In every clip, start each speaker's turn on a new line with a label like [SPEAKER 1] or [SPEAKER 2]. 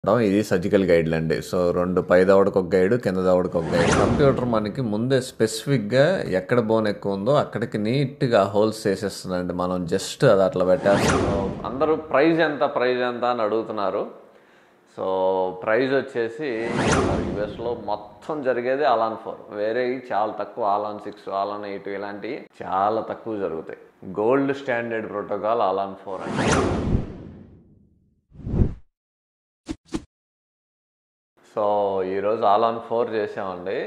[SPEAKER 1] ఇది సర్జికల్ గైడ్లు అండి. సో 2 పై దవడకు ఒక గైడ్, కింద దవడకు ఒక గైడ్. కంప్యూటర్ మనకి ముందే స్పెసిఫిక్గా ఎక్కడ బోన్ ఎక్కువ ఉందో అక్కడికి నీట్గా హోల్స్ చేసేస్తుందండి. మనం జస్ట్ అది అట్లా పెట్టేస్తాం. అందరూ ప్రైజ్ ఎంత అని అడుగుతున్నారు. సో ప్రైజ్ వచ్చేసి యూఎస్లో మొత్తం జరిగేది ఆలాన్ 4, వేరేవి చాలా తక్కువ. ఆలాన్ 6, ఆలాన్ 8 ఇలాంటివి చాలా తక్కువ జరుగుతాయి. గోల్డ్ స్టాండర్డ్ ప్రోటోకాల్ ఆలాన్ 4 అండి. సో ఈరోజు ఆలాన్ 4 చేసామండి.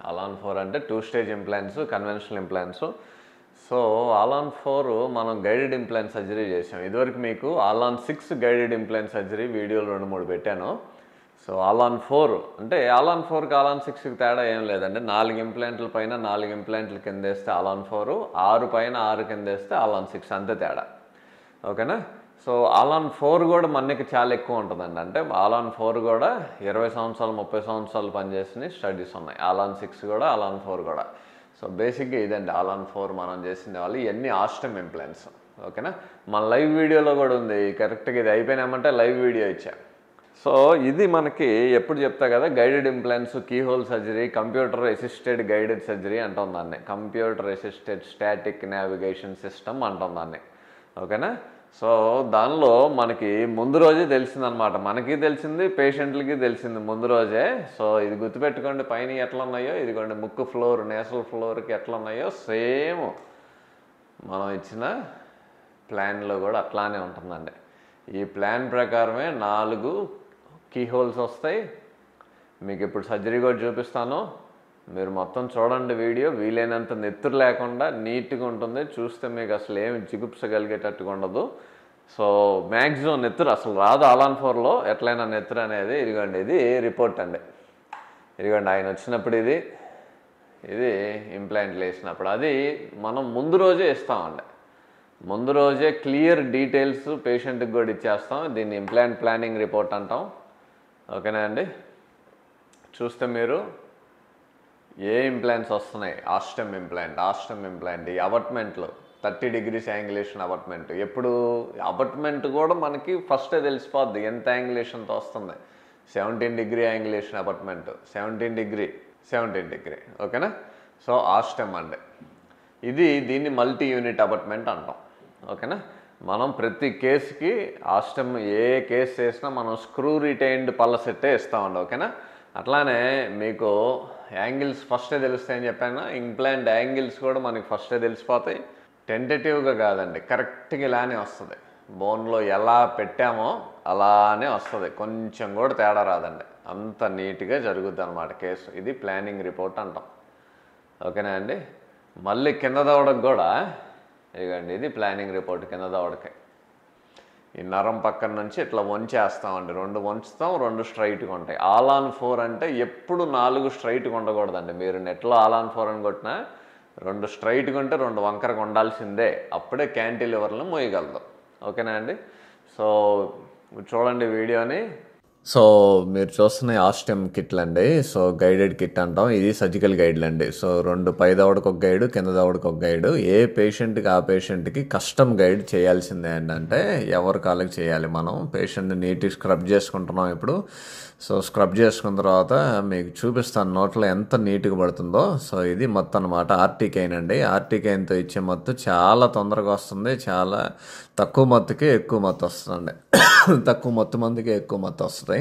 [SPEAKER 1] ఆలాన్ 4 అంటే 2 stage implants, conventional implants. So all on 4 మనం గైడెడ్ ఇంప్లాంట్ సర్జరీ చేసాం. ఇదివరకు మీకు ఆలాన్ 6 గైడెడ్ ఇంప్లాంట్ సర్జరీ వీడియోలు 2-3 పెట్టాను. సో ఆలాన్ 4 అంటే ఆలాన్ 4కి ఆలాన్ 6కి తేడా ఏం లేదండి. 4 ఇంప్లాంట్ల పైన 4 ఇంప్లాంట్ల కింద వేస్తే ఆలాన్ 4, 6 పైన 6 కింద వేస్తే ఆలాన్ 6, అంతే తేడా. ఓకేనా? సో ఆలాన్ 4 కూడా మనకి చాలా ఎక్కువ ఉంటుందండి. అంటే ఆలాన్ 4 కూడా 20 సంవత్సరాలు 30 సంవత్సరాలు పనిచేసిన స్టడీస్ ఉన్నాయి. ఆలాన్ 6 కూడా, ఆలాన్ 4 కూడా. సో బేసిక్గా ఇదండి ఆలాన్ 4 మనం చేసిన వాళ్ళు. ఇవన్నీ ఆస్టమ్ ఇంప్లాంట్స్. ఓకేనా? మన లైవ్ వీడియోలో కూడా ఉంది. కరెక్ట్గా ఇది అయిపోయినామంటే లైవ్ వీడియో ఇచ్చా. సో ఇది మనకి ఎప్పుడు చెప్తా కదా, guided implants, keyhole surgery, computer assisted guided surgery అంటాం దాన్ని. Computer assisted static navigation system అంటాం దాన్ని. ఓకేనా? సో దానిలో మనకి ముందు రోజే తెలిసిందనమాట. మనకి తెలిసింది, పేషెంట్లకి తెలిసింది ముందు రోజే. సో ఇది గుర్తుపెట్టుకోండి. పైన ఎట్లా ఉన్నాయో ఇదిగోండి, ముక్కు ఫ్లోర్, నేసల్ ఫ్లోర్కి ఎట్లా ఉన్నాయో సేమ్ మనం ఇచ్చిన ప్లాన్లో కూడా అట్లానే ఉంటుందండి. ఈ ప్లాన్ ప్రకారమే 4 కీహోల్స్ వస్తాయి. మీకు ఇప్పుడు సర్జరీ కూడా చూపిస్తాను. మీరు మొత్తం చూడండి వీడియో. వీలైనంత నెత్తురు లేకుండా నీట్గా ఉంటుంది. చూస్తే మీకు అసలు ఏమి జిగుప్స కలిగేటట్టుగా ఉండదు. సో మ్యాక్సిమం నెత్తురు అసలు రాదు ఆలాన్ 4లో. ఎట్లయినా నెత్తురు అనేది ఇదిగోండి, ఇది రిపోర్ట్ అండి. ఇదిగోండి ఆయన వచ్చినప్పుడు ఇది ఇంప్లాంట్లు వేసినప్పుడు. అది మనం ముందు రోజే ఇస్తామండి. ముందు రోజే క్లియర్ డీటెయిల్స్ పేషెంట్కి కూడా ఇచ్చేస్తాం. దీన్ని ఇంప్లాంట్ ప్లానింగ్ రిపోర్ట్ అంటాం. ఓకేనా అండి? చూస్తే మీరు ఏ ఇంప్లాంట్స్ వస్తున్నాయి. ఆస్టమ్ ఇంప్లాంట్, ఈ అబట్మెంట్లు 30 degrees యాంగులేషన్ అబట్మెంట్. ఎప్పుడు అబట్మెంట్ కూడా మనకి ఫస్టే తెలిసిపోద్ది ఎంత యాంగులేషన్తో వస్తుంది. 17 degree యాంగులేషన్ అబట్మెంట్, 17 degree. ఓకేనా? సో ఆస్టమ్ అండి దీన్ని మల్టీ యూనిట్ అబట్మెంట్ అంటాం. ఓకేనా? మనం ప్రతి కేసుకి ఆస్టమ్ ఏ కేసు చేసినా మనం స్క్రూ రిటైన్డ్ పళ్ళ సెట్టే ఇస్తామండి. ఓకేనా? అట్లానే మీకు యాంగిల్స్ ఫస్టే తెలుస్తాయని చెప్పాను. ఇంప్లాంట్ యాంగిల్స్ కూడా మనకి ఫస్టే తెలిసిపోతాయి. టెంటేటివ్గా కాదండి, కరెక్ట్గా ఇలానే వస్తుంది. బోన్లో ఎలా పెట్టామో అలానే వస్తుంది. కొంచెం కూడా తేడా రాదండి. అంత నీట్గా జరుగుద్ది అనమాట కేసు. ఇది ప్లానింగ్ రిపోర్ట్ అంటాం. ఓకేనా అండి? మళ్ళీ కింద దవడకు కూడా ఇదిగండి, ఇది ప్లానింగ్ రిపోర్ట్. కింద దవడకి ఈ నరం పక్కన నుంచి ఇట్లా వంచేస్తామండి. 2 వంచుతాం, 2 స్ట్రైట్గా ఉంటాయి. ఆలాన్ 4 అంటే ఎప్పుడు 4 స్ట్రైట్గా ఉండకూడదండి. మీరు నెట్లో ఆలాన్ 4 అని కొట్టినా 2 స్ట్రైట్గా ఉంటే 2 వంకరగా ఉండాల్సిందే. అప్పుడే క్యాంటిలివర్లను మోయగలదు. ఓకేనా అండి? సో చూడండి వీడియోని. సో మీరు చూస్తున్న ఆస్టమ్ కిట్లు అండి. సో గైడెడ్ కిట్ అంటాం. ఇది సర్జికల్ గైడ్లు అండి. సో 2 పై దవడకు ఒక గైడ్, కింద దవడకు ఒక గైడ్. ఏ పేషెంట్కి ఆ పేషెంట్కి కస్టమ్ గైడ్ చేయాల్సిందే ఏంటంటే ఎవరి కాళ్ళకి చేయాలి. మనం పేషెంట్ని నీట్గా స్క్రబ్ చేసుకుంటున్నాం ఇప్పుడు. సో స్క్రబ్ చేసుకున్న తర్వాత మీకు చూపిస్తాను నోట్లో ఎంత నీట్గా పడుతుందో. సో ఇది మొత్తం అనమాట. ఆర్టికైన్ అండి. ఆర్టికైన్తో ఇచ్చే మత్తు చాలా తొందరగా వస్తుంది. చాలా తక్కువ మత్తుకి ఎక్కువ మత్తు వస్తుందండి. తక్కువ మత్తు మందికి ఎక్కువ మత్తు వస్తుంది.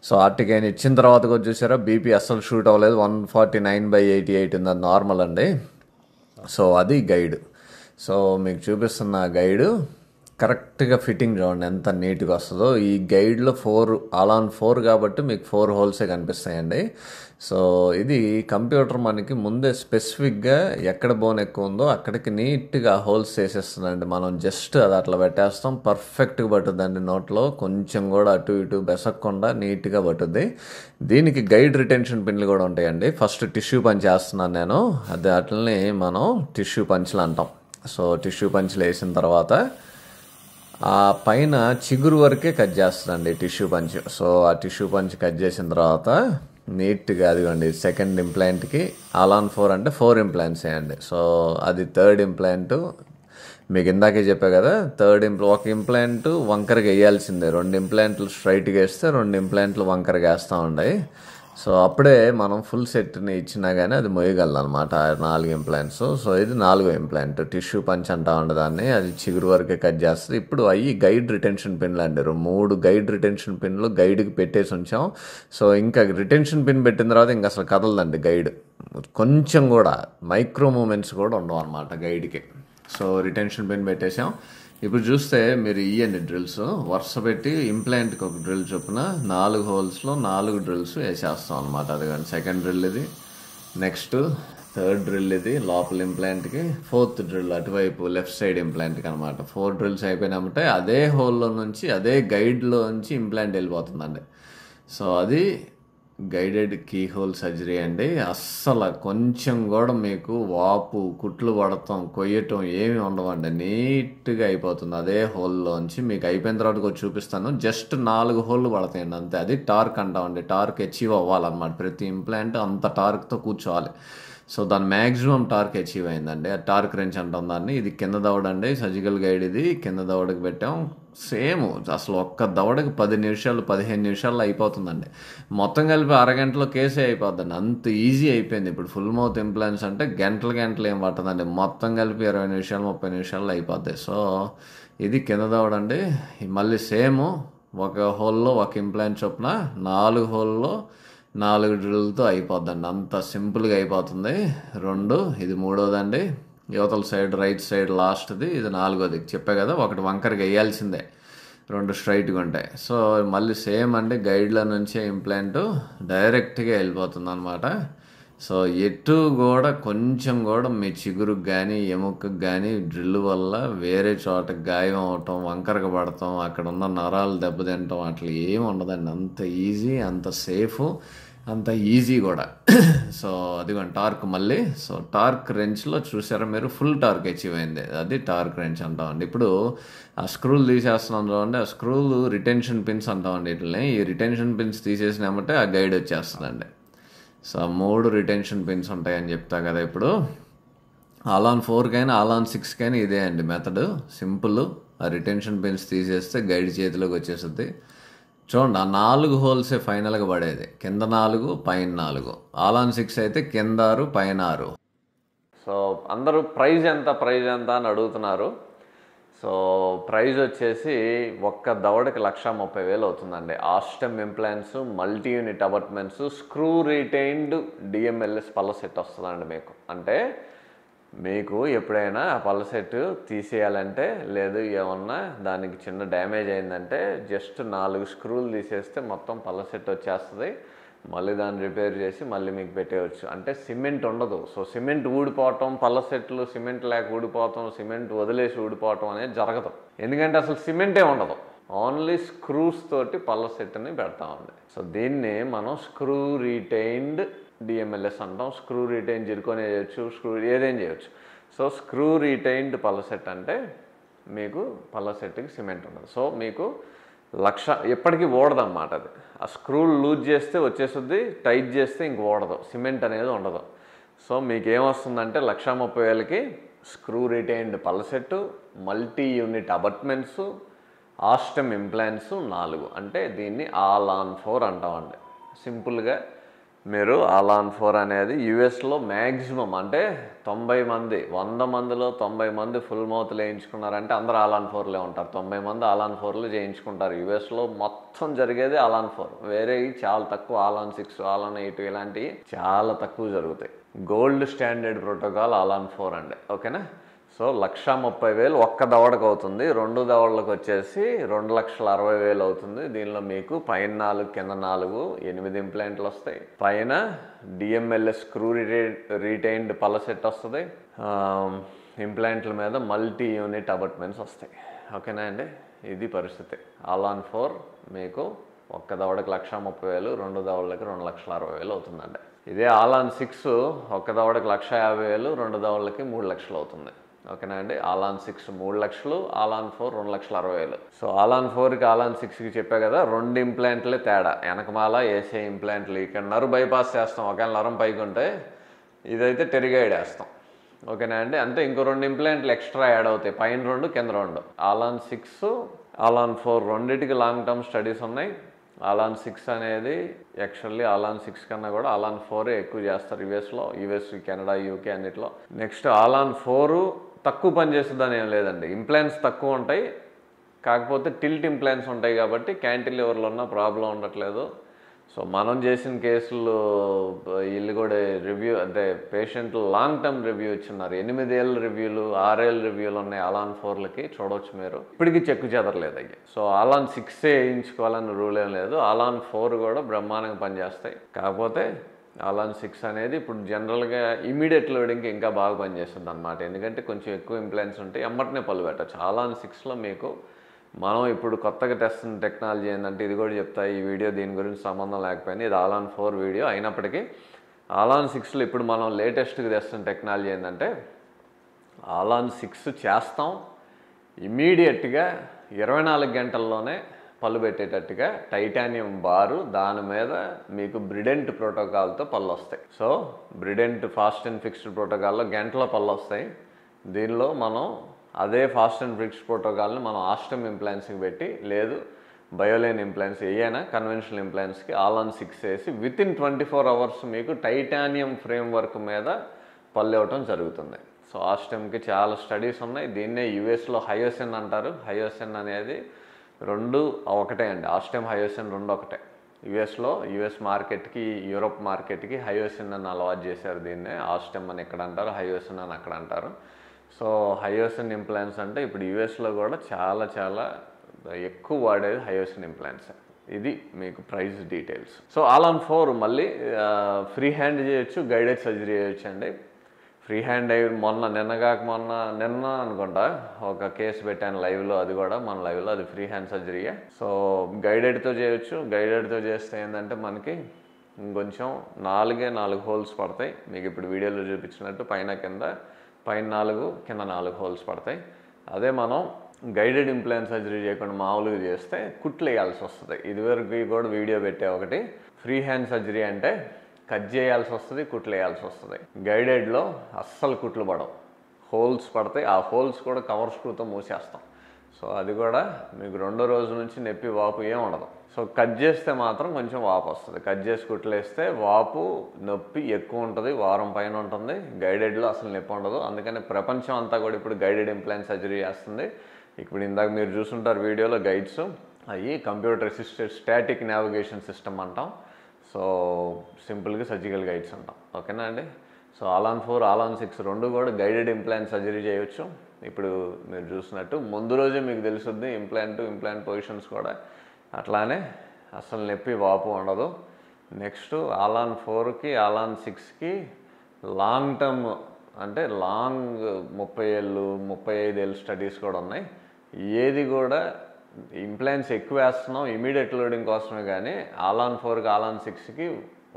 [SPEAKER 1] సో ఆర్టికైన్ ఇచ్చిన తర్వాత కూడా చూసారా, బీపీ అస్సలు షూట్ అవ్వలేదు. 149/88 ఉంది. అది నార్మల్ అండి. సో అది గైడ్. సో మీకు చూపిస్తున్న గైడు కరెక్ట్గా ఫిట్టింగ్ చూడండి ఎంత నీట్గా వస్తుందో. ఈ గైడ్లో ఆలాన్ 4 కాబట్టి మీకు 4 హోల్సే కనిపిస్తాయండి. సో ఇది కంప్యూటర్ మనకి ముందే స్పెసిఫిక్గా ఎక్కడ బోన్ ఎక్కువ ఉందో అక్కడికి నీట్గా హోల్స్ చేసేస్తుందండి. మనం జస్ట్ అది అట్లా పెట్టేస్తాం. పర్ఫెక్ట్గా పట్టుద్దండి. నోట్లో కొంచెం కూడా అటు ఇటు బెసక్కుండా నీట్గా పట్టుద్ది. దీనికి గైడ్ రిటెన్షన్ పిన్లు కూడా ఉంటాయండి. ఫస్ట్ టిష్యూ పంచ్ వేస్తున్నాను నేను. అది అట్లనే మనం టిష్యూ పంచ్లు అంటాం. సో టిష్యూ పంచ్లు వేసిన తర్వాత ఆ పైన చిగురు వరకే కట్ చేస్తుందండి టిష్యూ పంచ్. సో ఆ టిష్యూ పంచ్ కట్ చేసిన తర్వాత నీట్గా అదిగోండి సెకండ్ ఇంప్లాంట్కి ఆలాన్ 4 అంటే 4 ఇంప్లాంట్స్ వేయండి. సో అది థర్డ్ ఇంప్లాంట్. మీకు ఇందాకే చెప్పా కదా, థర్డ్ ఒక ఇంప్లాంట్ వంకరగా వేయాల్సిందే, 2 ఇంప్లాంట్లు స్ట్రైట్గా వేస్తే 2 ఇంప్లాంట్లు వంకరగా వేస్తూ ఉన్నాయి. సో అప్పుడే మనం ఫుల్ సెట్ని ఇచ్చినా కానీ అది మొయ్యగలదు అనమాట 4 ఇంప్లాంట్స్. సో ఇది 4వ ఇంప్లాంట్, టిష్యూ పంచ్ అంటా ఉండదాన్ని, అది చిగురు వరకే కట్ చేస్తుంది. ఇప్పుడు అవి గైడ్ రిటెన్షన్ పిన్లు అంటారు, 3 గైడ్ రిటెన్షన్ పిన్లు గైడ్కి పెట్టేసి ఉంచాం. సో ఇంకా రిటెన్షన్ పిన్ పెట్టిన తర్వాత ఇంకా అసలు కదలదండి గైడ్, కొంచెం కూడా మైక్రో మూమెంట్స్ కూడా ఉండవు అనమాట గైడ్కి. సో రిటెన్షన్ పిన్ పెట్టేసాం. ఇప్పుడు చూస్తే మీరు ఇవ్వండి డ్రిల్స్ వరుస పెట్టి ఇంప్లాంట్కి ఒక డ్రిల్ చొప్పున 4 హోల్స్లో 4 డ్రిల్స్ వేసేస్తాం అనమాట. అది కానీ సెకండ్ డ్రిల్ ఇది, నెక్స్ట్ థర్డ్ డ్రిల్ ఇది లోపల ఇంప్లాంట్కి, ఫోర్త్ డ్రిల్ అటువైపు లెఫ్ట్ సైడ్ ఇంప్లాంట్కి అనమాట. 4 డ్రిల్స్ అయిపోయినామంటే అదే హోల్లో నుంచి అదే గైడ్లో నుంచి ఇంప్లాంట్ వెళ్ళిపోతుందండి. సో అది గైడెడ్ కీ హోల్ సర్జరీ అండి. అస్సలు కొంచెం కూడా మీకు వాపు, కుట్లు పడటం, కొయ్యటం ఏమి ఉండవండి, నీట్గా అయిపోతుంది అదే హోల్లోంచి. మీకు అయిపోయిన తర్వాత కూడా చూపిస్తాను. జస్ట్ 4 హోళ్ళు పడతాయండి అంతే. అది టార్క్ అంటామండి, టార్క్ అచీవ్ అవ్వాలన్నమాట. ప్రతి ఇంప్లాంట్ అంత టార్క్తో కూర్చోవాలి. సో దాని మ్యాక్సిమం టార్క్ అచీవ్ అయిందండి, ఆ టార్క్ రెంచ్ అంటాం దాన్ని. ఇది కింద దవడండి, సర్జికల్ గైడ్ ఇది కింద దవడకి పెట్టాం. సేమ్ అసలు ఒక్క దవడకి 10 నిమిషాలు 15 నిమిషాల్లో అయిపోతుందండి. మొత్తం కలిపి అరగంటలో కేసే అయిపోద్దండి, అంత ఈజీ అయిపోయింది. ఇప్పుడు ఫుల్ మౌత్ ఇంప్లాంట్స్ అంటే గంటలు ఏం పట్టదండి, మొత్తం కలిపి 20 నిమిషాలు 30 నిమిషాల్లో అయిపోద్ది. సో ఇది కింద దవడండి. మళ్ళీ సేమ్ ఒక హోల్లో ఒక ఇంప్లాంట్ చొప్పున 4 హోల్లో 4 డ్రిల్తో అయిపోద్దండి, అంత సింపుల్గా అయిపోతుంది. 2 ఇది 3వదండి, యువతల సైడ్ రైట్ సైడ్ లాస్ట్ది, ఇది 4వది. చెప్పా కదా ఒకటి వంకరగా వేయాల్సిందే, 2 స్ట్రైట్గా ఉంటాయి. సో మళ్ళీ సేమ్ అండి, గైడ్ల నుంచే ఇంప్లాంట్ డైరెక్ట్గా వెళ్ళిపోతుంది అనమాట. సో ఎటు కూడా కొంచెం కూడా మీ చిగురుకు కానీ ఎముకకు కానీ డ్రిల్ వల్ల వేరే చోటకి గాయం అవటం, వంకరగా పడటం, అక్కడ ఉన్న నరాలు దెబ్బతింటం అట్లా ఏమి ఉండదండి. అంత ఈజీ, అంత సేఫ్, అంత ఈజీ కూడా. సో అదిగోండి టార్క్ మళ్ళీ. సో టార్క్ రెంచ్లో చూసారా మీరు, ఫుల్ టార్క్ అచీవ్ అయింది, అది టార్క్ రెంచ్ అంటామండి. ఇప్పుడు ఆ స్క్రూలు తీసేస్తున్నాం చూడండి, ఆ స్క్రూలు రిటెన్షన్ పిన్స్ అంటామండి వీటిని. ఈ రిటెన్షన్ పిన్స్ తీసేసినామంటే ఆ గైడ్ వచ్చేస్తుందండి. సో 3 రిటెన్షన్ పిన్స్ ఉంటాయని చెప్తా కదా. ఇప్పుడు ఆలాన్ 4కైనా ఆలాన్ 6కైనా ఇదే అండి మెథడ్, సింపుల్. ఆ రిటెన్షన్ పిన్స్ తీసేస్తే గైడ్ చేతిలోకి వచ్చేస్తుంది. చూడండి ఆ 4 హోల్సే ఫైనల్గా పడేది, కింద 4 పైన 4. ఆలాన్ 6 అయితే కింద 6 పైన 6. సో అందరూ ప్రైజ్ ఎంత అని అడుగుతున్నారు. సో ప్రైజ్ వచ్చేసి ఒక్క దవడకి 1,30,000 అవుతుందండి. Osstem implants, multi unit abutments, screw retained DMLS పళ్ళ సెట్ వస్తుందండి మీకు. అంటే మీకు ఎప్పుడైనా ఆ పళ్ళ సెట్ తీసేయాలంటే, లేదు ఏమన్నా దానికి చిన్న డ్యామేజ్ అయిందంటే జస్ట్ 4 స్క్రూలు తీసేస్తే మొత్తం పళ్ళ సెట్ వచ్చేస్తుంది. మళ్ళీ దాన్ని రిపేర్ చేసి మళ్ళీ మీకు పెట్టేయచ్చు. అంటే సిమెంట్ ఉండదు. సో సిమెంట్ ఊడిపోవటం, పళ్ళ సెట్లు సిమెంట్ లేక ఊడిపోవటం, సిమెంట్ వదిలేసి ఊడిపోవటం అనేది జరగదు. ఎందుకంటే అసలు సిమెంటే ఉండదు, ఓన్లీ స్క్రూస్ తోటి పళ్ళ సెట్ని పెడతామండి. సో దీన్ని మనం స్క్రూ రిటైన్డ్ డిఎంఎల్ఎస్ అంటాం. స్క్రూ రిటైన్ జిర్కోనే చేయొచ్చు, స్క్రూ ఏదేం చేయొచ్చు. సో స్క్రూ రిటైన్డ్ పళ్ళ సెట్ అంటే మీకు పళ్ళ సెట్కి సిమెంట్ ఉండదు. సో మీకు 1,00,000 ఎప్పటికీ ఓడదన్నమాట. అది ఆ స్క్రూలు లూజ్ చేస్తే వచ్చేస్తుంది, టైట్ చేస్తే ఇంక ఓడదు, సిమెంట్ అనేది ఉండదు. సో మీకు ఏమొస్తుందంటే 1,30,000కి స్క్రూ రిటైన్డ్ పళ్ళ సెట్టు, మల్టీ యూనిట్ అబాట్మెంట్స్, ఆస్టమ్ ఇంప్లాంట్స్ 4. అంటే దీన్ని ఆలాన్ 4 అంటామండి. సింపుల్గా మీరు ఆలాన్ 4 అనేది యుఎస్లో మ్యాక్సిమం అంటే 90 మంది, 100 మందిలో 90 మంది ఫుల్ మౌత్లు వేయించుకున్నారంటే అందరూ ఆలాన్ 4లే ఉంటారు. 90 మంది ఆలాన్ 4లు చేయించుకుంటారు. యుఎస్లో మొత్తం జరిగేది ఆలాన్ 4, వేరేవి చాలా తక్కువ. ఆలాన్ 6, ఆలాన్ 8 ఇలాంటివి చాలా తక్కువ జరుగుతాయి. గోల్డ్ స్టాండర్డ్ ప్రోటోకాల్ ఆలాన్ 4 అండి, ఓకేనా. సో 1,30,000 ఒక్క దవడకు అవుతుంది. 2 దవడలకు వచ్చేసి 2,60,000 అవుతుంది. దీనిలో మీకు పైన 4 కింద 4 8 ఇంప్లాంట్లు వస్తాయి. పైన డిఎంఎల్ఎస్ స్క్రూ రిటైన్డ్ పళ్ళ సెట్ వస్తుంది. ఇంప్లాంట్ల మీద మల్టీ యూనిట్ అబాట్మెంట్స్ వస్తాయి, ఓకేనా అండి. ఇది పరిస్థితి. ఆలాన్ 4 మీకు ఒక్క దవడకి 1,30,000, 2 దవడలకి 2,60,000 అవుతుందండి. ఇదే ఆలాన్ 6 ఒక్క దవడకి 1,50,000, 2 దవడలకి 3,00,000 అవుతుంది, ఓకేనా అండి. ఆలాన్ 6 3,00,000, ఆలాన్ 4 2,60,000. సో ఆలాన్ 4కి ఆలాన్ 6కి చెప్పా కదా, 2 ఇంప్లాంట్లే తేడా. వెనకమాల వేసే ఇంప్లాంట్లు ఇక్కడ నరు బైపాస్ చేస్తాం, ఒకవేళ నరం పైకి ఉంటే. ఇదైతే టెరిగైడ్ వేస్తాం. ఓకేనా అండి. అంతే, ఇంకో 2 ఇంప్లాంట్లు ఎక్స్ట్రా యాడ్ అవుతాయి, పైన 2 కింద 2. ఆలాన్ 6 ఆలాన్ 4 రెండింటికి లాంగ్ టర్మ్ స్టడీస్ ఉన్నాయి. ఆలాన్ 6 అనేది యాక్చువల్లీ ఆలాన్ 6 కన్నా కూడా ఆలాన్ 4 ఎక్కువ చేస్తారు యూఎస్, కెనడా, యూకే అన్నిట్లో. నెక్స్ట్ ఆలాన్ 4 తక్కువ పని చేస్తుందని ఏం లేదండి, ఇంప్లాంట్స్ తక్కువ ఉంటాయి, కాకపోతే టిల్ట్ ఇంప్లాంట్స్ ఉంటాయి కాబట్టి క్యాంటిలివర్లో ఉన్న ప్రాబ్లం ఉండట్లేదు. సో మనం చేసిన కేసులు వీళ్ళు కూడా రివ్యూ అంటే పేషెంట్లు లాంగ్ టర్మ్ రివ్యూ ఇచ్చున్నారు, 8 ఏళ్ళ రివ్యూలు, 6 ఏళ్ళ రివ్యూలు ఉన్నాయి ఆలాన్ 4లకి, చూడవచ్చు మీరు. ఇప్పటికీ చెక్కు చెదరలేదు అయ్యి. సో ఆలాన్ 6 వేయించుకోవాలని రూల్ ఏం లేదు, ఆలాన్ 4 కూడా బ్రహ్మాండంగా పనిచేస్తాయి. కాకపోతే ఆలాన్ 6 అనేది ఇప్పుడు జనరల్గా ఇమీడియట్ లోడింగ్కి ఇంకా బాగా పనిచేస్తుంది అనమాట, ఎందుకంటే కొంచెం ఎక్కువ ఇంప్లాంట్స్ ఉంటాయి, ఎమ్మటనే పళ్ళు పెట్టచ్చు. ఆలాన్ 6లో మీకు మనం ఇప్పుడు కొత్తగా తెస్తున్న టెక్నాలజీ ఏంటంటే, ఇది కూడా చెప్తా, ఈ వీడియో దీని గురించి సంబంధం లేకపోయినా ఇది ఆలాన్ 4 వీడియో అయినప్పటికీ, ఆలాన్ 6లో ఇప్పుడు మనం లేటెస్ట్గా తెస్తున్న టెక్నాలజీ ఏంటంటే, ఆలాన్ 6 చేస్తాం ఇమీడియట్గా 24 గంటల్లోనే పళ్ళు పెట్టేటట్టుగా టైటానియం బారు, దాని మీద మీకు బ్రిడెంట్ ప్రోటోకాల్తో పళ్ళు వస్తాయి. సో బ్రిడెంట్ ఫాస్ట్ అండ్ ఫిక్స్డ్ ప్రోటోకాల్లో గంటలో పళ్ళు వస్తాయి. దీనిలో మనం అదే ఫాస్ట్ అండ్ ఫిక్స్డ్ ప్రోటోకాల్ని మనం ఆస్టమ్ ఇంప్లాంట్స్కి పెట్టి, లేదు బయోలైన్ ఇంప్లాంట్స్ ఏయైనా కన్వెన్షనల్ ఇంప్లాంట్స్కి ఆలాన్ 6 వేసి వితిన్ 24 అవర్స్ మీకు టైటానియం ఫ్రేమ్ వర్క్ మీద పళ్ళు ఇవ్వటం జరుగుతుంది. సో ఆస్టమ్కి చాలా స్టడీస్ ఉన్నాయి, దీన్నే యుఎస్లో హయోసిన్ అంటారు. హయోసిన్ అనేది 2 ఒకటే అండి, ఆస్టమ్ హయోసిన్ 2 ఒకటే. యుఎస్ మార్కెట్కి, యూరోప్ మార్కెట్కి హయోసిన్ అని అలవాటు చేశారు, దీన్నే ఆస్టమ్ అని ఇక్కడ అంటారు, హయోసిన్ అని అక్కడ అంటారు. సో హయోసిన్ ఇంప్లాంట్స్ అంటే ఇప్పుడు యూఎస్లో కూడా చాలా చాలా ఎక్కువ వాడేది హయోసిన్ ఇంప్లాంట్స్. ఇది మీకు ప్రైస్ డీటెయిల్స్. సో ఆలాన్ 4 మళ్ళీ ఫ్రీ హ్యాండ్ చేయొచ్చు, గైడెడ్ సర్జరీ చేయొచ్చు అండి. ఫ్రీ హ్యాండ్ అయ్యి నిన్న అనుకుంటా ఒక కేసు పెట్టాను లైవ్లో, అది కూడా మన లైవ్లో, అది ఫ్రీ హ్యాండ్ సర్జరీయే. సో గైడెడ్తో చేయొచ్చు. గైడెడ్తో చేస్తే ఏంటంటే మనకి ఇంకొంచెం 4 హోల్స్ పడతాయి, మీకు ఇప్పుడు వీడియోలో చూపించినట్టు పైన 4 కింద 4 హోల్స్ పడతాయి. అదే మనం గైడెడ్ ఇంప్లాంట్ సర్జరీ చేయకుండా మామూలుగా చేస్తే కుట్లు వేయాల్సి వస్తుంది. ఇదివరకు కూడా వీడియో పెట్టే ఒకటి. ఫ్రీ హ్యాండ్ సర్జరీ అంటే కట్ చేయాల్సి వస్తుంది, కుట్లు వేయాల్సి వస్తుంది. గైడెడ్లో అస్సలు కుట్లు పడవు, హోల్స్ పడతాయి, ఆ హోల్స్ కూడా కవర్ స్క్రూతో మూసేస్తాం. సో అది కూడా మీకు 2వ రోజు నుంచి నొప్పి, వాపు ఏం ఉండదు. సో కట్ చేస్తే మాత్రం కొంచెం వాపు వస్తుంది, కట్ చేసి కుట్లు వేస్తే వాపు, నొప్పి ఎక్కువ ఉంటుంది, వారం పైన ఉంటుంది. గైడెడ్లో అసలు నొప్పి ఉండదు. అందుకని ప్రపంచం అంతా కూడా ఇప్పుడు గైడెడ్ ఇంప్లాంట్ సర్జరీ చేస్తుంది. ఇప్పుడు ఇందాక మీరు చూసుంటారు వీడియోలో గైడ్స్, అవి computer assisted static navigation system అంటాం. సో సింపుల్గా సర్జికల్ గైడ్స్ అంటాం, ఓకేనా అండి. సో ఆలాన్ 4, ఆలాన్ 6 2 కూడా గైడెడ్ ఇంప్లాంట్ సర్జరీ చేయొచ్చు. ఇప్పుడు మీరు చూసినట్టు ముందు రోజే మీకు తెలుస్తుంది ఇంప్లాంట్ పొజిషన్స్ కూడా. అట్లానే అసలు నొప్పి, వాపు ఉండదు. నెక్స్ట్ ఆలాన్ 4కి, ఆలాన్ 6కి లాంగ్ టర్మ్ అంటే లాంగ్ 30 ఏళ్ళు, 35 ఏళ్ళు స్టడీస్ కూడా ఉన్నాయి. ఏది కూడా ఇంప్లాంట్స్ ఎక్కువ వేస్తున్నాం ఇమీడియట్ లోడింగ్ కోసమే, కానీ ఆలాన్ 4కి, ఆలాన్ 6కి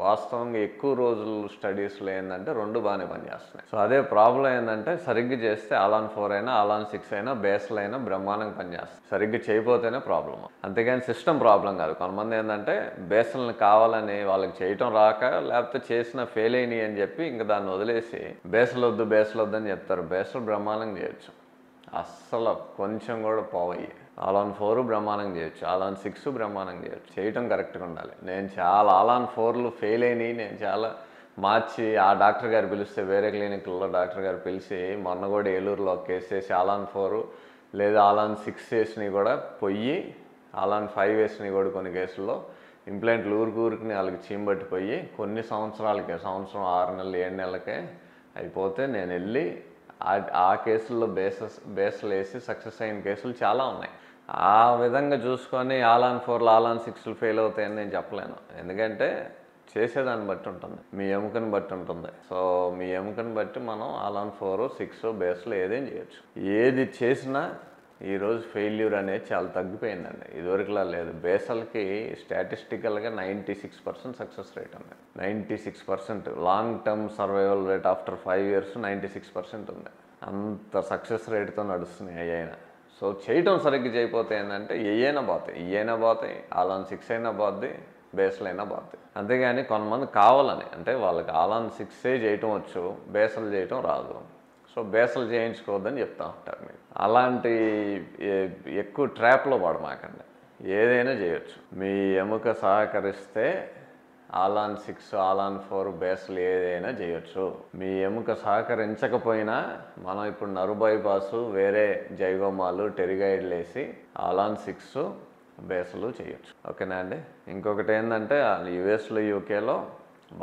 [SPEAKER 1] వాస్తవంగా ఎక్కువ రోజులు స్టడీస్లో ఏంటంటే 2 బాగానే పనిచేస్తున్నాయి. సో అదే ప్రాబ్లం ఏంటంటే, సరిగ్గా చేస్తే ఆలాన్ 4 అయినా, ఆలాన్ 6 అయినా, బేస్లు అయినా బ్రహ్మాండంగా పనిచేస్తాయి. సరిగ్గా చేయకపోతేనే ప్రాబ్లం, అంతేగాని సిస్టమ్ ప్రాబ్లం కాదు. కొంతమంది ఏంటంటే బేస్లను కావాలని వాళ్ళకి చేయటం రాక, లేకపోతే చేసిన ఫెయిల్ అయినాయి అని చెప్పి ఇంకా దాన్ని వదిలేసి బేస్లు వద్దు అని చెప్తారు. బేస్లు బ్రహ్మాండంగా చేయొచ్చు, అస్సలు కొంచెం కూడా పోవయ్యి. ఆలాన్ 4 బ్రహ్మాండంగా చేయొచ్చు, ఆలాన్ 6 బ్రహ్మాండంగా చేయొచ్చు, చేయటం కరెక్ట్గా ఉండాలి. నేను చాలా ఆలాన్ 4లు ఫెయిల్ అయినాయి, నేను చాలా మార్చి ఆ డాక్టర్ గారు పిలిస్తే, వేరే క్లినిక్లో డాక్టర్ గారు పిలిచి మొన్న కూడా ఏలూరులో కేసు వేసి ఆలాన్ 4 లేదా ఆలాన్ 6 వేసినవి కూడా పొయ్యి, ఆలాన్ 5 వేసినవి కూడా కొన్ని కేసుల్లో ఇంప్లాంట్లు ఊరికి వాళ్ళకి చీమబట్టిపోయి కొన్ని సంవత్సరాలకే, సంవత్సరం 6 నెలలు 7 నెలలకే అయిపోతే నేను వెళ్ళి ఆ కేసుల్లో బేస్లు వేసి సక్సెస్ అయిన కేసులు చాలా ఉన్నాయి. ఆ విధంగా చూసుకొని ఆలాన్ 4లు, ఆలాన్ 6లు ఫెయిల్ అవుతాయని నేను చెప్పలేను, ఎందుకంటే చేసేదాన్ని బట్టి ఉంటుంది, మీ ఎముకని బట్టి ఉంటుంది. సో మీ ఎముకని బట్టి మనం ఆలాన్ 4, 6 బేస్లో ఏదేం చేయొచ్చు. ఏది చేసినా ఈరోజు ఫెయిల్యూర్ అనేది చాలా తగ్గిపోయిందండి, ఇదివరకులా లేదు. బేసల్కి స్టాటిస్టికల్గా 96% సక్సెస్ రేట్ ఉంది, 96%. Long term survival rate after 5 years 96% ఉంది. అంత సక్సెస్ రేట్తో నడుస్తున్నాయి ఏయైనా. సో చేయటం సరిగ్గా చేయకపోతే ఏంటంటే ఏయైనా పోతాయి, ఆలాన్ 6 అయినా పోద్ది, బేస్లు అయినా పోద్ది. అంతేగాని కొంతమంది కావాలని, అంటే వాళ్ళకి ఆలాన్ 6 చేయటం వచ్చు, బేసలు చేయటం రాదు. సో బేసలు చేయించుకోవద్దని చెప్తా ఉంటారు మీకు. అలాంటి ఎక్కువ ట్రాప్లో పడమాకండి. ఏదైనా చేయొచ్చు. మీ ఎముక సహకరిస్తే ఆలాన్ 6 ఆలాన్ 4 బేస్లు ఏదైనా చేయొచ్చు. మీ ఎముక సహకరించకపోయినా మనం ఇప్పుడు నరు బైపాసు వేరే జైగోమాలు టెరిగైడ్లు వేసి ఆలాన్ 6 బేస్లు చేయొచ్చు. ఓకేనా అండి. ఇంకొకటి ఏంటంటే యుఎస్లో యూకేలో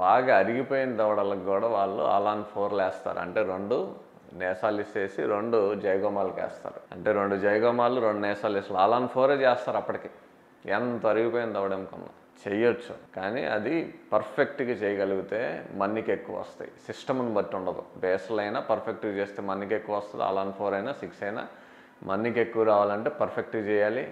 [SPEAKER 1] బాగా అరిగిపోయిన దవడలకు కూడా వాళ్ళు ఆలాన్ 4 వేస్తారు. అంటే 2 నేసాలిస్ వేసి 2 జైగోమాలకు వేస్తారు. అంటే 2 జైగోమాలు 2 నేసాలిస్లు ఆలాన్ 4 చేస్తారు. అప్పటికి ఎంత అరిగిపోయిన దవడెముకన్నా చెయ్యొచ్చు. కానీ అది పర్ఫెక్ట్గా చేయగలిగితే మన్నికి ఎక్కువ వస్తాయి. సిస్టమ్ని బట్టి ఉండదు. బేస్లు అయినా పర్ఫెక్ట్గా చేస్తే మన్నికి ఎక్కువ వస్తుంది. ఆలాన్ 4 అయినా 6 అయినా మన్నికి ఎక్కువ రావాలంటే పర్ఫెక్ట్గా చేయాలి.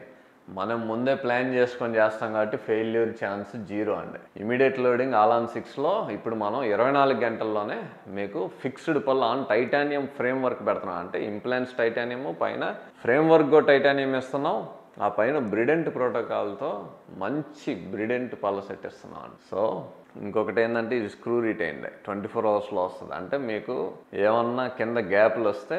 [SPEAKER 1] మనం ముందే ప్లాన్ చేసుకొని చేస్తాం కాబట్టి ఫెయిల్యూర్ ఛాన్స్ 0 అండి. ఇమీడియట్ లోడింగ్ ఆలాన్ 6లో ఇప్పుడు మనం 24 గంటల్లోనే మీకు ఫిక్స్డ్ పల్ ఆన్ టైటానియం ఫ్రేమ్ వర్క్ పెడుతున్నాం. అంటే ఇంప్లాంట్స్ టైటానియం పైన ఫ్రేమ్ వర్క్ టైటానియం ఇస్తున్నాం. ఆ పైన బ్రిడెంట్ ప్రోటోకాల్తో మంచి బ్రిడెంట్ పళ్ళ సెట్ ఇస్తున్నాం. సో ఇంకొకటి ఏంటంటే ఇది స్క్రూ రిటైన్డ్ 24 అవర్స్లో వస్తుంది. అంటే మీకు ఏమన్నా కింద గ్యాప్లు వస్తే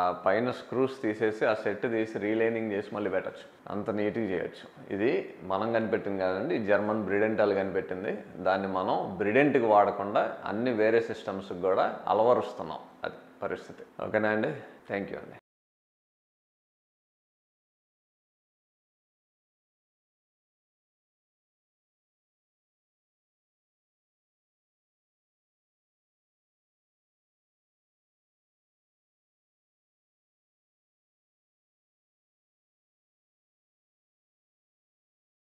[SPEAKER 1] ఆ పైన స్క్రూస్ తీసేసి ఆ సెట్ తీసి రీలైనింగ్ చేసి మళ్ళీ పెట్టచ్చు. అంత నీట్గా చేయొచ్చు. ఇది మనం కనిపెట్టింది కాదండి, జర్మన్ బ్రిడెంట్ వాళ్ళు కనిపెట్టింది. దాన్ని మనం బ్రిడెంట్కి వాడకుండా అన్ని వేరే సిస్టమ్స్కి కూడా అలవరుస్తున్నాం. అది పరిస్థితి. ఓకేనా అండి. థ్యాంక్ యూ అండి.